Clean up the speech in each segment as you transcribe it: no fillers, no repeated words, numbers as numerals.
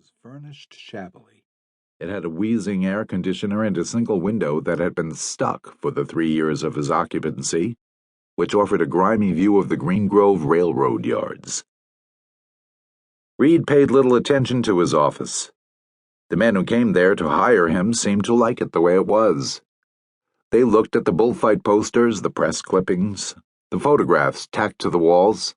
was furnished shabbily. It had a wheezing air conditioner and a single window that had been stuck for the 3 years of his occupancy, which offered a grimy view of the Green Grove railroad yards. Reid paid little attention to his office. The men who came there to hire him seemed to like it the way it was. They looked at the bullfight posters, the press clippings, the photographs tacked to the walls.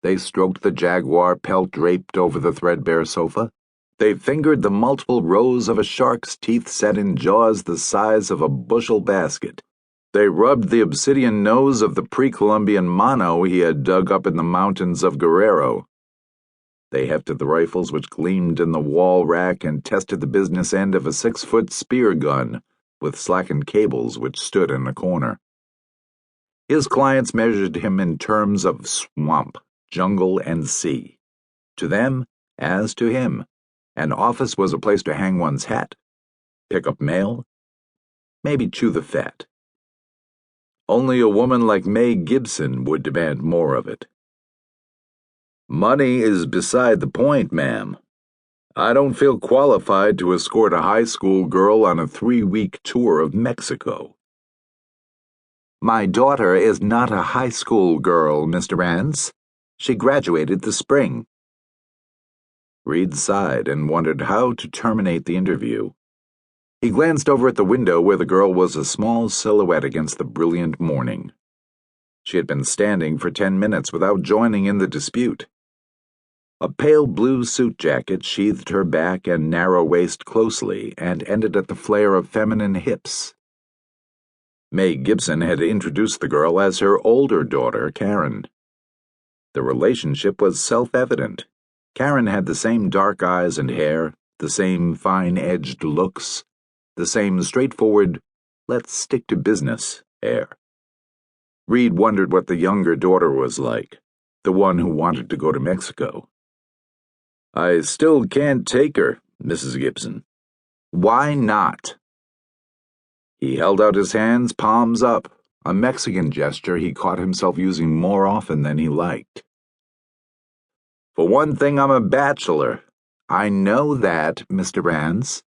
They stroked the jaguar pelt draped over the threadbare sofa. They fingered the multiple rows of a shark's teeth set in jaws the size of a bushel basket. They rubbed the obsidian nose of the pre-Columbian mono he had dug up in the mountains of Guerrero. They hefted the rifles which gleamed in the wall rack and tested the business end of a 6-foot spear gun with slackened cables which stood in a corner. His clients measured him in terms of swamp, jungle, and sea. To them, as to him, an office was a place to hang one's hat, pick up mail, maybe chew the fat. Only a woman like May Gibson would demand more of it. "Money is beside the point, ma'am. I don't feel qualified to escort a high school girl on a 3-week tour of Mexico." "My daughter is not a high school girl, Mr. Rance. She graduated this spring." Reid sighed and wondered how to terminate the interview. He glanced over at the window where the girl was a small silhouette against the brilliant morning. She had been standing for 10 minutes without joining in the dispute. A pale blue suit jacket sheathed her back and narrow waist closely and ended at the flare of feminine hips. May Gibson had introduced the girl as her older daughter, Karen. The relationship was self-evident. Karen had the same dark eyes and hair, the same fine-edged looks, the same straightforward, let's stick to business air. Reid wondered what the younger daughter was like, the one who wanted to go to Mexico. "I still can't take her, Mrs. Gibson." "Why not?" He held out his hands, palms up, a Mexican gesture he caught himself using more often than he liked. "For one thing, I'm a bachelor." "I know that, Mr. Rance."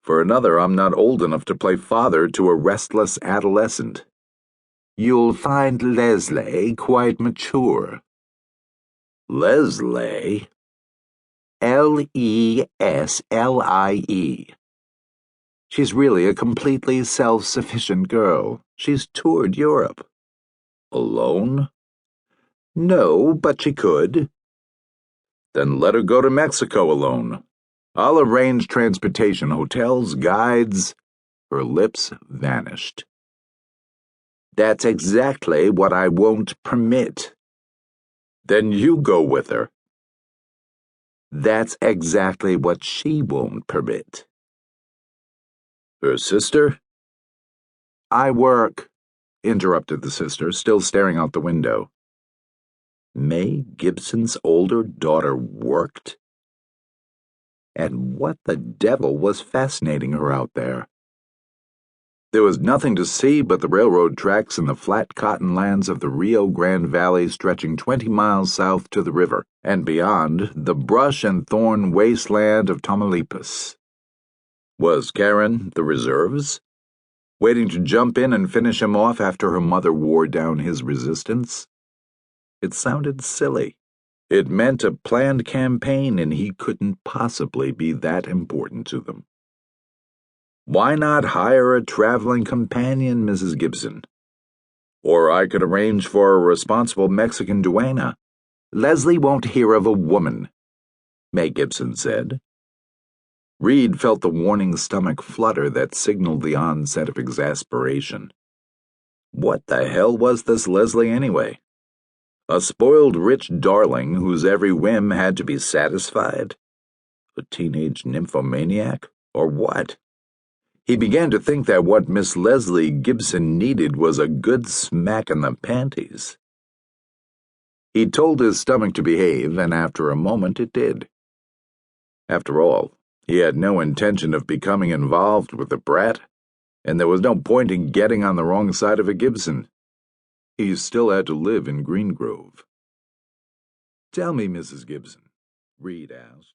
"For another, I'm not old enough to play father to a restless adolescent." "You'll find Leslie quite mature." "Leslie?" Leslie. She's really a completely self-sufficient girl. She's toured Europe." "Alone?" "No, but she could." "Then let her go to Mexico alone. I'll arrange transportation, hotels, guides." Her lips vanished. "That's exactly what I won't permit." "Then you go with her." "That's exactly what she won't permit." "Her sister?" "I work," interrupted the sister, still staring out the window. May Gibson's older daughter worked? And what the devil was fascinating her out there? There was nothing to see but the railroad tracks and the flat cotton lands of the Rio Grande Valley stretching 20 miles south to the river, and beyond, the brush and thorn wasteland of Tamaulipas. Was Karen the reserves? Waiting to jump in and finish him off after her mother wore down his resistance? It sounded silly. It meant a planned campaign, and he couldn't possibly be that important to them. "Why not hire a traveling companion, Mrs. Gibson? Or I could arrange for a responsible Mexican duenna." "Leslie won't hear of a woman," May Gibson said. Reid felt the warning stomach flutter that signaled the onset of exasperation. What the hell was this Leslie anyway? A spoiled rich darling whose every whim had to be satisfied? A teenage nymphomaniac? Or what? He began to think that what Miss Leslie Gibson needed was a good smack in the panties. He told his stomach to behave, and after a moment it did. After all, he had no intention of becoming involved with the brat, and there was no point in getting on the wrong side of a Gibson. He still had to live in Green Grove. "Tell me, Mrs. Gibson," Reid asked.